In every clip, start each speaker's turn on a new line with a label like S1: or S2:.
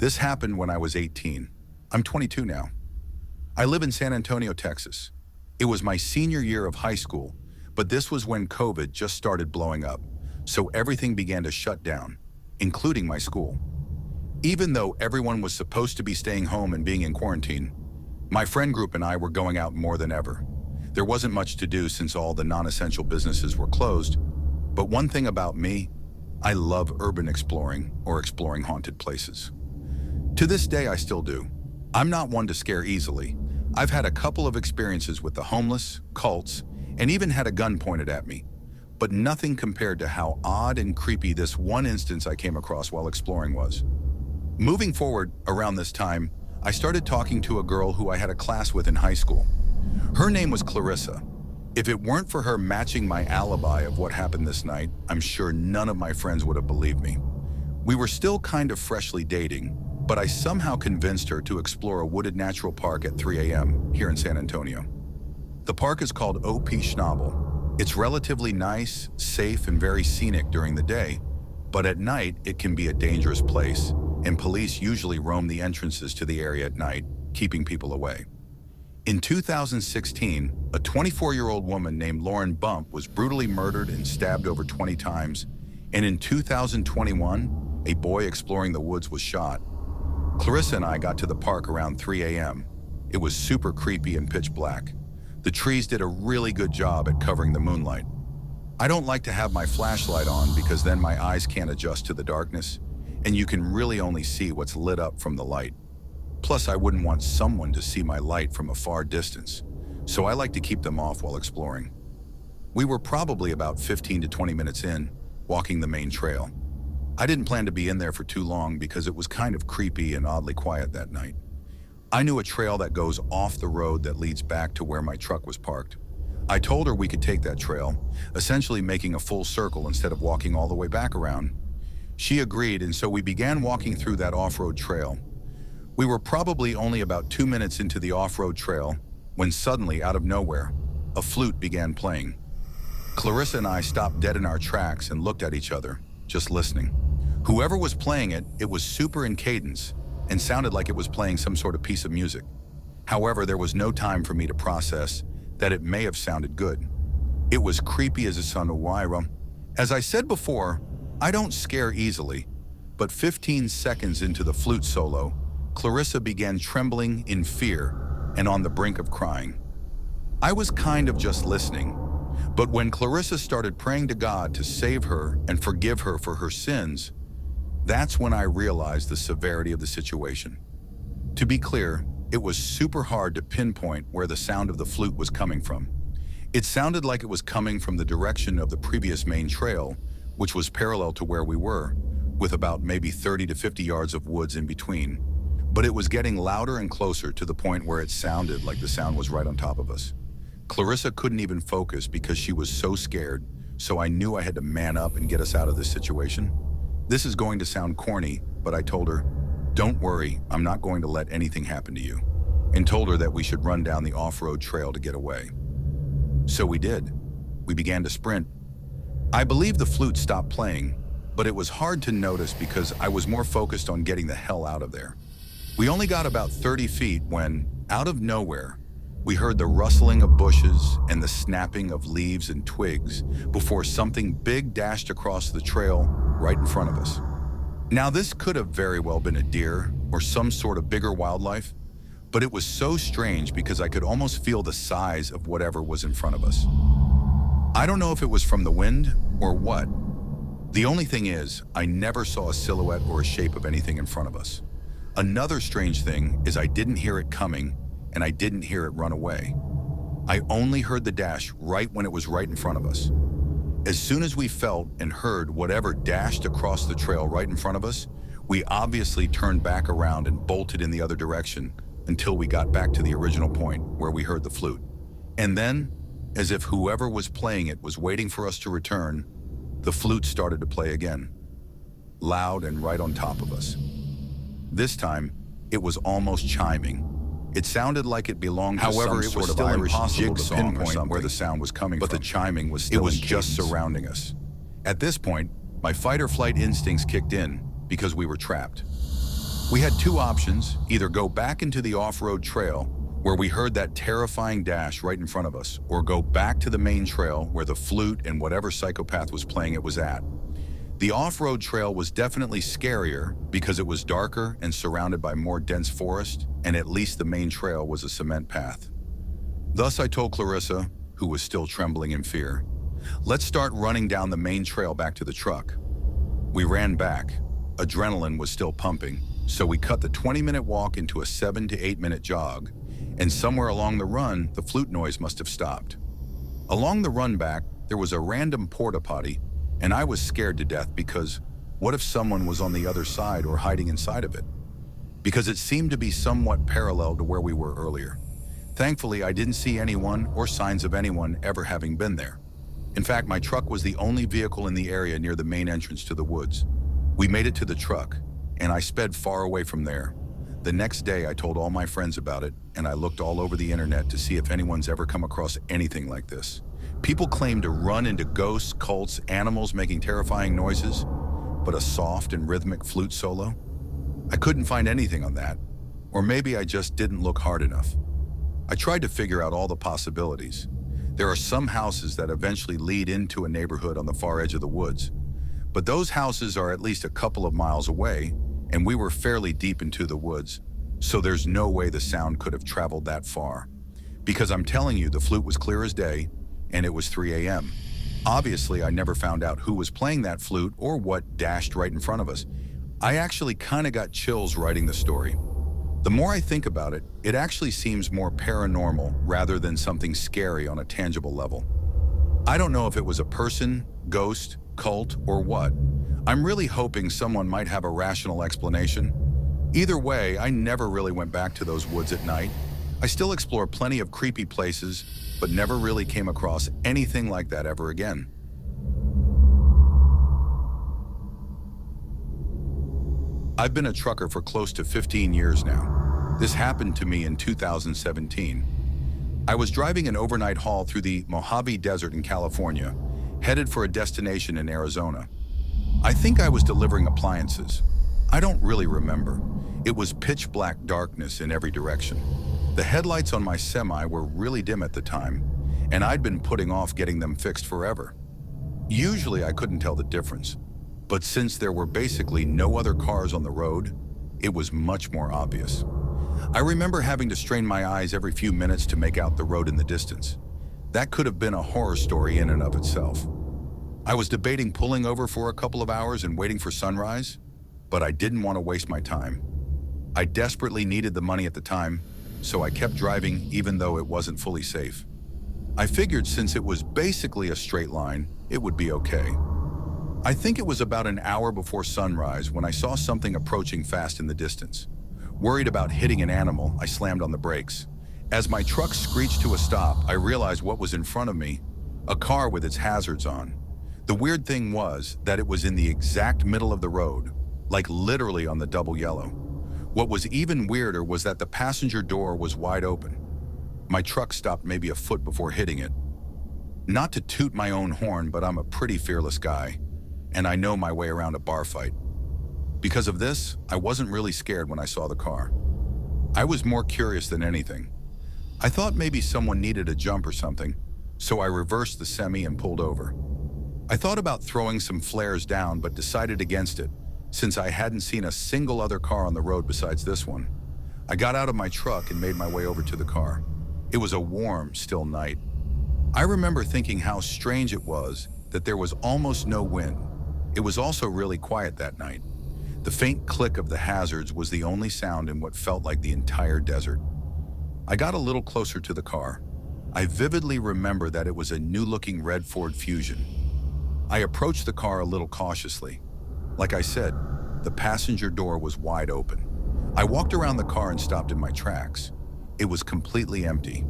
S1: This happened when I was 18. I'm 22 now. I live in San Antonio, Texas. It was my senior year of high school, but this was when COVID just started blowing up, so everything began to shut down, including my school. Even though everyone was supposed to be staying home and being in quarantine, my friend group and I were going out more than ever. There wasn't much to do since all the non-essential businesses were closed, but one thing about me, I love urban exploring or exploring haunted places. To this day, I still do. I'm not one to scare easily. I've had a couple of experiences with the homeless, cults, and even had a gun pointed at me, but nothing compared to how odd and creepy this one instance I came across while exploring was. Moving forward, around this time, I started talking to a girl who I had a class with in high school. Her name was Clarissa. If it weren't for her matching my alibi of what happened this night, I'm sure none of my friends would have believed me. We were still kind of freshly dating, but I somehow convinced her to explore a wooded natural park at 3 a.m. here in San Antonio. The park is called O.P. Schnabel. It's relatively nice, safe, and very scenic during the day, but at night it can be a dangerous place, and police usually roam the entrances to the area at night, keeping people away. In 2016, a 24-year-old woman named Lauren Bump was brutally murdered and stabbed over 20 times, and in 2021, a boy exploring the woods was shot. Clarissa and I got to the park around 3 a.m. It was super creepy and pitch black. The trees did a really good job at covering the moonlight. I don't like to have my flashlight on because then my eyes can't adjust to the darkness, and you can really only see what's lit up from the light. Plus, I wouldn't want someone to see my light from a far distance, so I like to keep them off while exploring. We were probably about 15 to 20 minutes in, walking the main trail. I didn't plan to be in there for too long because it was kind of creepy and oddly quiet that night. I knew a trail that goes off the road that leads back to where my truck was parked. I told her we could take that trail, essentially making a full circle instead of walking all the way back around. She agreed, and so we began walking through that off-road trail. We were probably only about 2 minutes into the off-road trail when suddenly, out of nowhere, a flute began playing. Clarissa and I stopped dead in our tracks and looked at each other, just listening. Whoever was playing it, it was super in cadence and sounded like it was playing some sort of piece of music. However, there was no time for me to process that it may have sounded good. It was creepy as a son of Wyra. As I said before, I don't scare easily, but 15 seconds into the flute solo, Clarissa began trembling in fear and on the brink of crying. I was kind of just listening, but when Clarissa started praying to God to save her and forgive her for her sins, that's when I realized the severity of the situation. To be clear, it was super hard to pinpoint where the sound of the flute was coming from. It sounded like it was coming from the direction of the previous main trail, which was parallel to where we were, with about maybe 30 to 50 yards of woods in between. But it was getting louder and closer to the point where it sounded like the sound was right on top of us. Clarissa couldn't even focus because she was so scared, so I knew I had to man up and get us out of this situation. This is going to sound corny, but I told her, "Don't worry, I'm not going to let anything happen to you," and told her that we should run down the off-road trail to get away. So we did. We began to sprint. I believe the flute stopped playing, but it was hard to notice because I was more focused on getting the hell out of there. We only got about 30 feet when, out of nowhere, we heard the rustling of bushes and the snapping of leaves and twigs before something big dashed across the trail right in front of us. Now, this could have very well been a deer or some sort of bigger wildlife, but it was so strange because I could almost feel the size of whatever was in front of us. I don't know if it was from the wind or what. The only thing is, I never saw a silhouette or a shape of anything in front of us. Another strange thing is I didn't hear it coming and I didn't hear it run away. I only heard the dash right when it was right in front of us. As soon as we felt and heard whatever dashed across the trail right in front of us, we obviously turned back around and bolted in the other direction until we got back to the original point where we heard the flute. And then, as if whoever was playing it was waiting for us to return, the flute started to play again, loud and right on top of us. This time, it was almost chiming. It sounded like it belonged to some sort of Irish jig song or something, where the sound was coming from. But the chiming was still in cadence. It was just surrounding us. At this point, my fight or flight instincts kicked in because we were trapped. We had two options: either go back into the off-road trail where we heard that terrifying dash right in front of us, or go back to the main trail where the flute and whatever psychopath was playing it was at. The off-road trail was definitely scarier because it was darker and surrounded by more dense forest, and at least the main trail was a cement path. Thus, I told Clarissa, who was still trembling in fear, "Let's start running down the main trail back to the truck." We ran back. Adrenaline was still pumping, so we cut the 20-minute walk into a 7 to 8 minute jog, and somewhere along the run, the flute noise must have stopped. Along the run back, there was a random porta potty, and I was scared to death because what if someone was on the other side or hiding inside of it? Because it seemed to be somewhat parallel to where we were earlier. Thankfully, I didn't see anyone or signs of anyone ever having been there. In fact, my truck was the only vehicle in the area near the main entrance to the woods. We made it to the truck, and I sped far away from there. The next day, I told all my friends about it, and I looked all over the internet to see if anyone's ever come across anything like this. People claim to run into ghosts, cults, animals making terrifying noises, but a soft and rhythmic flute solo? I couldn't find anything on that, or maybe I just didn't look hard enough. I tried to figure out all the possibilities. There are some houses that eventually lead into a neighborhood on the far edge of the woods, but those houses are at least a couple of miles away, and we were fairly deep into the woods, so there's no way the sound could have traveled that far. Because I'm telling you, the flute was clear as day, and it was 3 a.m. Obviously, I never found out who was playing that flute or what dashed right in front of us. I actually kind of got chills writing the story. The more I think about it, it actually seems more paranormal rather than something scary on a tangible level. I don't know if it was a person, ghost, cult, or what. I'm really hoping someone might have a rational explanation. Either way, I never really went back to those woods at night. I still explore plenty of creepy places, but never really came across anything like that ever again. I've been a trucker for close to 15 years now. This happened to me in 2017. I was driving an overnight haul through the Mojave Desert in California, headed for a destination in Arizona. I think I was delivering appliances. I don't really remember. It was pitch black darkness in every direction. The headlights on my semi were really dim at the time, and I'd been putting off getting them fixed forever. Usually I couldn't tell the difference, but since there were basically no other cars on the road, it was much more obvious. I remember having to strain my eyes every few minutes to make out the road in the distance. That could have been a horror story in and of itself. I was debating pulling over for a couple of hours and waiting for sunrise, but I didn't want to waste my time. I desperately needed the money at the time, so I kept driving even though it wasn't fully safe. I figured since it was basically a straight line, it would be okay. I think it was about an hour before sunrise when I saw something approaching fast in the distance. Worried about hitting an animal, I slammed on the brakes. As my truck screeched to a stop, I realized what was in front of me, a car with its hazards on. The weird thing was that it was in the exact middle of the road, like literally on the double yellow. What was even weirder was that the passenger door was wide open. My truck stopped maybe a foot before hitting it. Not to toot my own horn, but I'm a pretty fearless guy, and I know my way around a bar fight. Because of this, I wasn't really scared when I saw the car. I was more curious than anything. I thought maybe someone needed a jump or something, so I reversed the semi and pulled over. I thought about throwing some flares down, but decided against it, since I hadn't seen a single other car on the road besides this one. I got out of my truck and made my way over to the car. It was a warm, still night. I remember thinking how strange it was that there was almost no wind. It was also really quiet that night. The faint click of the hazards was the only sound in what felt like the entire desert. I got a little closer to the car. I vividly remember that it was a new-looking red Ford Fusion. I approached the car a little cautiously. Like I said, the passenger door was wide open. I walked around the car and stopped in my tracks. It was completely empty.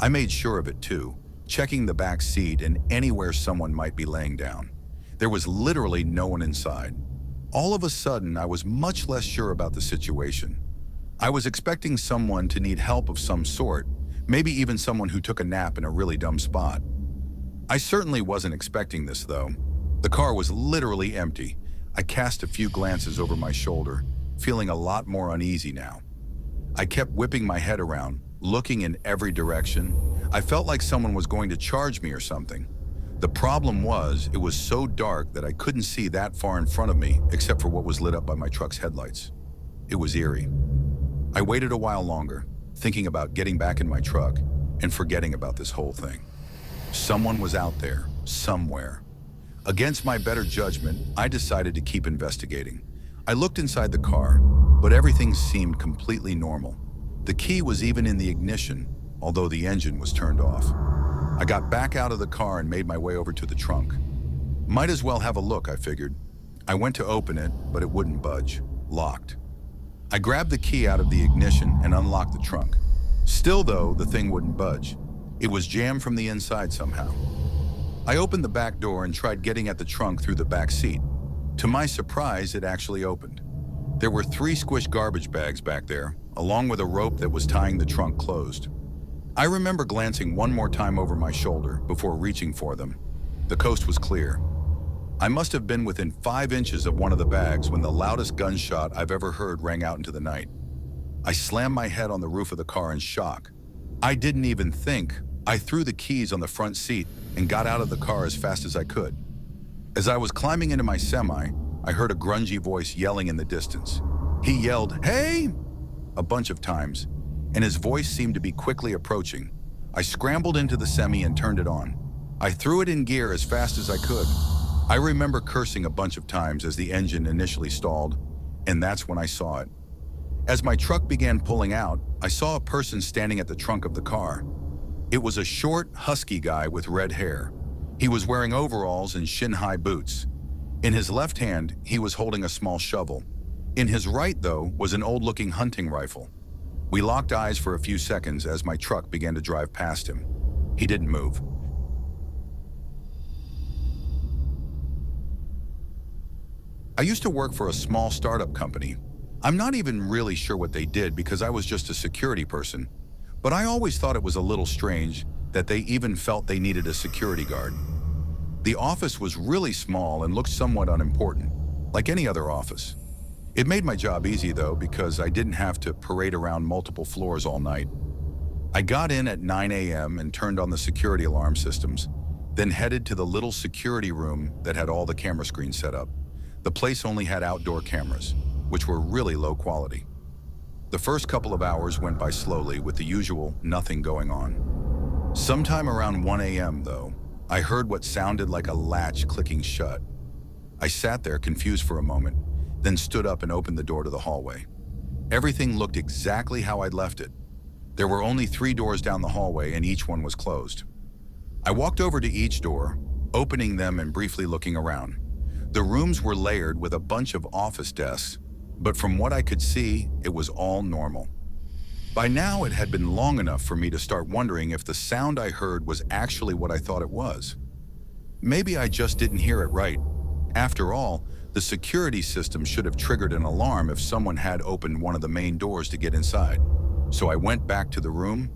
S1: I made sure of it too, checking the back seat and anywhere someone might be laying down. There was literally no one inside. All of a sudden, I was much less sure about the situation. I was expecting someone to need help of some sort, maybe even someone who took a nap in a really dumb spot. I certainly wasn't expecting this though. The car was literally empty. I cast a few glances over my shoulder, feeling a lot more uneasy now. I kept whipping my head around, looking in every direction. I felt like someone was going to charge me or something. The problem was, it was so dark that I couldn't see that far in front of me except for what was lit up by my truck's headlights. It was eerie. I waited a while longer, thinking about getting back in my truck and forgetting about this whole thing. Someone was out there, somewhere. Against my better judgment, I decided to keep investigating. I looked inside the car, but everything seemed completely normal. The key was even in the ignition, although the engine was turned off. I got back out of the car and made my way over to the trunk. Might as well have a look, I figured. I went to open it, but it wouldn't budge. Locked. I grabbed the key out of the ignition and unlocked the trunk. Still though, the thing wouldn't budge. It was jammed from the inside somehow. I opened the back door and tried getting at the trunk through the back seat. To my surprise, it actually opened. There were 3 squished garbage bags back there, along with a rope that was tying the trunk closed. I remember glancing one more time over my shoulder before reaching for them. The coast was clear. I must have been within 5 inches of one of the bags when the loudest gunshot I've ever heard rang out into the night. I slammed my head on the roof of the car in shock. I didn't even think. I threw the keys on the front seat and got out of the car as fast as I could. As I was climbing into my semi, I heard a grungy voice yelling in the distance. He yelled, "Hey!" a bunch of times, and his voice seemed to be quickly approaching. I scrambled into the semi and turned it on. I threw it in gear as fast as I could. I remember cursing a bunch of times as the engine initially stalled, and that's when I saw it. As my truck began pulling out, I saw a person standing at the trunk of the car. It was a short, husky guy with red hair. He was wearing overalls and shin-high boots. In his left hand, he was holding a small shovel. In his right, though, was an old-looking hunting rifle. We locked eyes for a few seconds as my truck began to drive past him. He didn't move. I used to work for a small startup company. I'm not even really sure what they did because I was just a security person, but I always thought it was a little strange that they even felt they needed a security guard. The office was really small and looked somewhat unimportant, like any other office. It made my job easy though because I didn't have to parade around multiple floors all night. I got in at 9 a.m. and turned on the security alarm systems, then headed to the little security room that had all the camera screens set up. The place only had outdoor cameras, which were really low quality. The first couple of hours went by slowly with the usual nothing going on. Sometime around 1 a.m. though, I heard what sounded like a latch clicking shut. I sat there confused for a moment, then stood up and opened the door to the hallway. Everything looked exactly how I'd left it. There were only 3 doors down the hallway and each one was closed. I walked over to each door, opening them and briefly looking around. The rooms were layered with a bunch of office desks, but from what I could see, it was all normal. By now, it had been long enough for me to start wondering if the sound I heard was actually what I thought it was. Maybe I just didn't hear it right. After all, the security system should have triggered an alarm if someone had opened one of the main doors to get inside. So I went back to the room,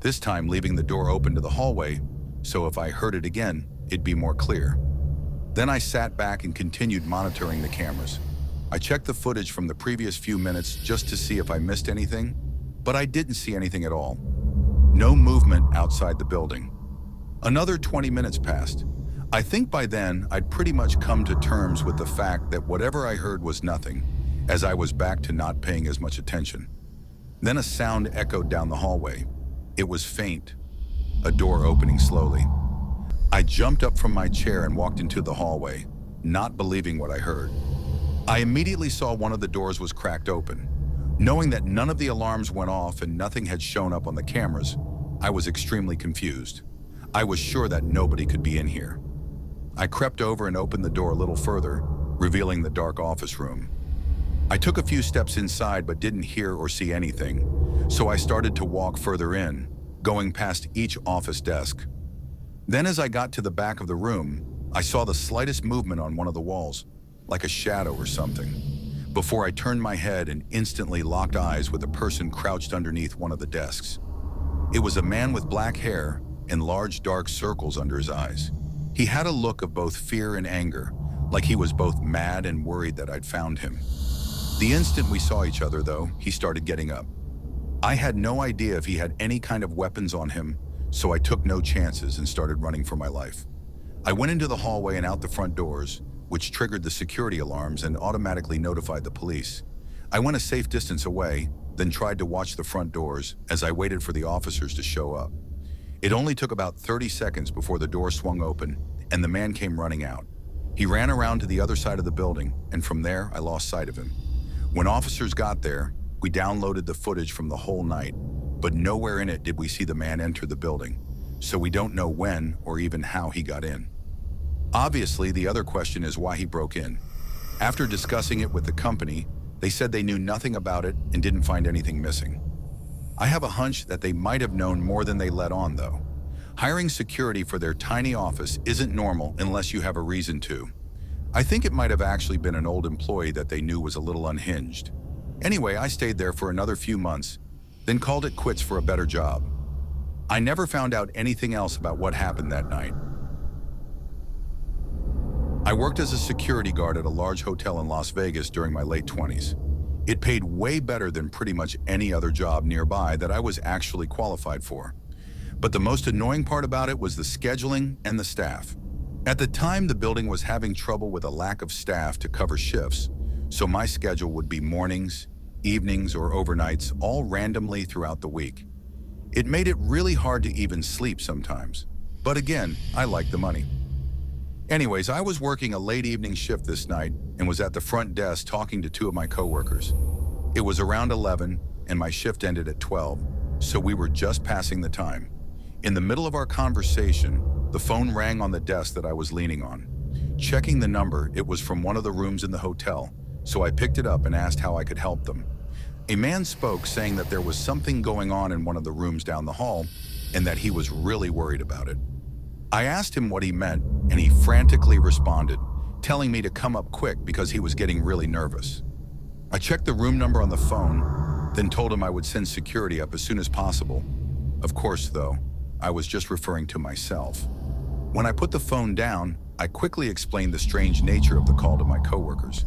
S1: this time leaving the door open to the hallway, so if I heard it again, it'd be more clear. Then I sat back and continued monitoring the cameras. I checked the footage from the previous few minutes just to see if I missed anything, but I didn't see anything at all. No movement outside the building. Another 20 minutes passed. I think by then I'd pretty much come to terms with the fact that whatever I heard was nothing, as I was back to not paying as much attention. Then a sound echoed down the hallway. It was faint, a door opening slowly. I jumped up from my chair and walked into the hallway, not believing what I heard. I immediately saw one of the doors was cracked open. Knowing that none of the alarms went off and nothing had shown up on the cameras, I was extremely confused. I was sure that nobody could be in here. I crept over and opened the door a little further, revealing the dark office room. I took a few steps inside but didn't hear or see anything, so I started to walk further in, going past each office desk. Then as I got to the back of the room, I saw the slightest movement on one of the walls, like a shadow or something, before I turned my head and instantly locked eyes with a person crouched underneath one of the desks. It was a man with black hair and large dark circles under his eyes. He had a look of both fear and anger, like he was both mad and worried that I'd found him. The instant we saw each other, though, he started getting up. I had no idea if he had any kind of weapons on him, so I took no chances and started running for my life. I went into the hallway and out the front doors, which triggered the security alarms and automatically notified the police. I went a safe distance away, then tried to watch the front doors as I waited for the officers to show up. It only took about 30 seconds before the door swung open and the man came running out. He ran around to the other side of the building, and from there, I lost sight of him. When officers got there, we downloaded the footage from the whole night, but nowhere in it did we see the man enter the building, so we don't know when or even how he got in. Obviously, the other question is why he broke in. After discussing it with the company, they said they knew nothing about it and didn't find anything missing. I have a hunch that they might have known more than they let on, though. Hiring security for their tiny office isn't normal unless you have a reason to. I think it might have actually been an old employee that they knew was a little unhinged. Anyway, I stayed there for another few months, then called it quits for a better job. I never found out anything else about what happened that night. I worked as a security guard at a large hotel in Las Vegas during my late 20s. It paid way better than pretty much any other job nearby that I was actually qualified for. But the most annoying part about it was the scheduling and the staff. At the time, the building was having trouble with a lack of staff to cover shifts, so my schedule would be mornings, evenings, or overnights, all randomly throughout the week. It made it really hard to even sleep sometimes. But again, I liked the money. Anyways, I was working a late evening shift this night and was at the front desk talking to two of my coworkers. It was around 11 and my shift ended at 12, so we were just passing the time. In the middle of our conversation, the phone rang on the desk that I was leaning on. Checking the number, it was from one of the rooms in the hotel, so I picked it up and asked how I could help them. A man spoke saying that there was something going on in one of the rooms down the hall and that he was really worried about it. I asked him what he meant, and he frantically responded, telling me to come up quick because he was getting really nervous. I checked the room number on the phone, then told him I would send security up as soon as possible. Of course, though, I was just referring to myself. When I put the phone down, I quickly explained the strange nature of the call to my coworkers,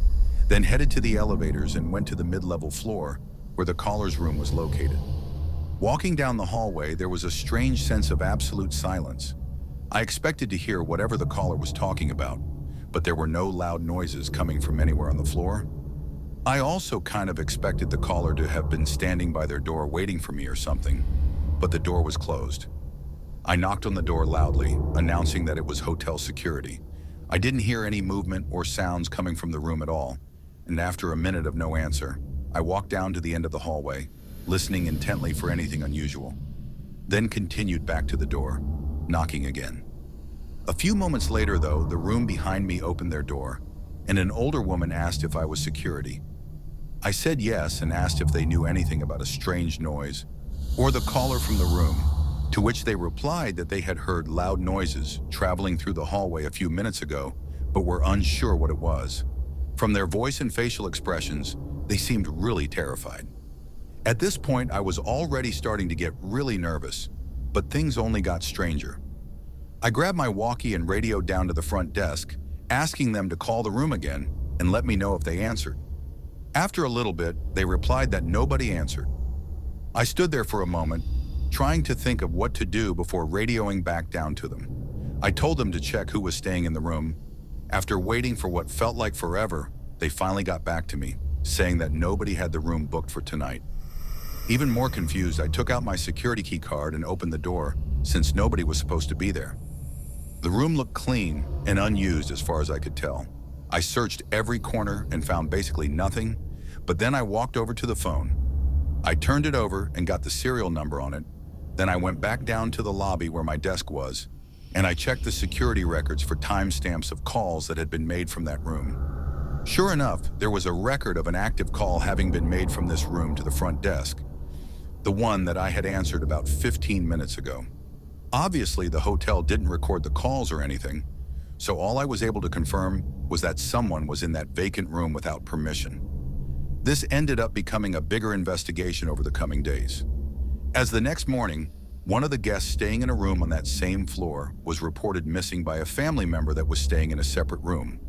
S1: then headed to the elevators and went to the mid-level floor where the caller's room was located. Walking down the hallway, there was a strange sense of absolute silence. I expected to hear whatever the caller was talking about, but there were no loud noises coming from anywhere on the floor. I also kind of expected the caller to have been standing by their door waiting for me or something, but the door was closed. I knocked on the door loudly, announcing that it was hotel security. I didn't hear any movement or sounds coming from the room at all, and after a minute of no answer, I walked down to the end of the hallway, listening intently for anything unusual. Then continued back to the door, knocking again. A few moments later, though, the room behind me opened their door, and an older woman asked if I was security. I said yes and asked if they knew anything about a strange noise or the caller from the room, to which they replied that they had heard loud noises traveling through the hallway a few minutes ago, but were unsure what it was. From their voice and facial expressions, they seemed really terrified. At this point, I was already starting to get really nervous, but things only got stranger. I grabbed my walkie and radioed down to the front desk, asking them to call the room again and let me know if they answered. After a little bit, they replied that nobody answered. I stood there for a moment, trying to think of what to do before radioing back down to them. I told them to check who was staying in the room. After waiting for what felt like forever, they finally got back to me, saying that nobody had the room booked for tonight. Even more confused, I took out my security key card and opened the door, since nobody was supposed to be there. The room looked clean and unused as far as I could tell. I searched every corner and found basically nothing, but then I walked over to the phone. I turned it over and got the serial number on it. Then I went back down to the lobby where my desk was, and I checked the security records for timestamps of calls that had been made from that room. Sure enough, there was a record of an active call having been made from this room to the front desk, the one that I had answered about 15 minutes ago. Obviously, the hotel didn't record the calls or anything, so all I was able to confirm was that someone was in that vacant room without permission. This ended up becoming a bigger investigation over the coming days. As the next morning, one of the guests staying in a room on that same floor was reported missing by a family member that was staying in a separate room.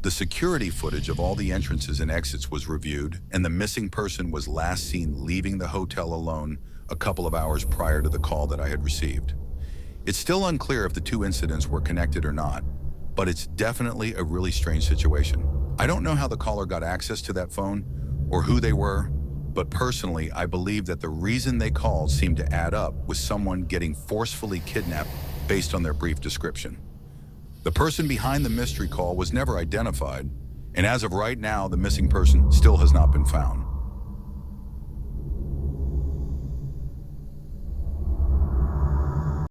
S1: The security footage of all the entrances and exits was reviewed, and the missing person was last seen leaving the hotel alone a couple of hours prior to the call that I had received. It's still unclear if the two incidents were connected or not, but it's definitely a really strange situation. I don't know how the caller got access to that phone or who they were, but personally, I believe that the reason they called seemed to add up with someone getting forcefully kidnapped based on their brief description. The person behind the mystery call was never identified, and as of right now, the missing person still has not been found.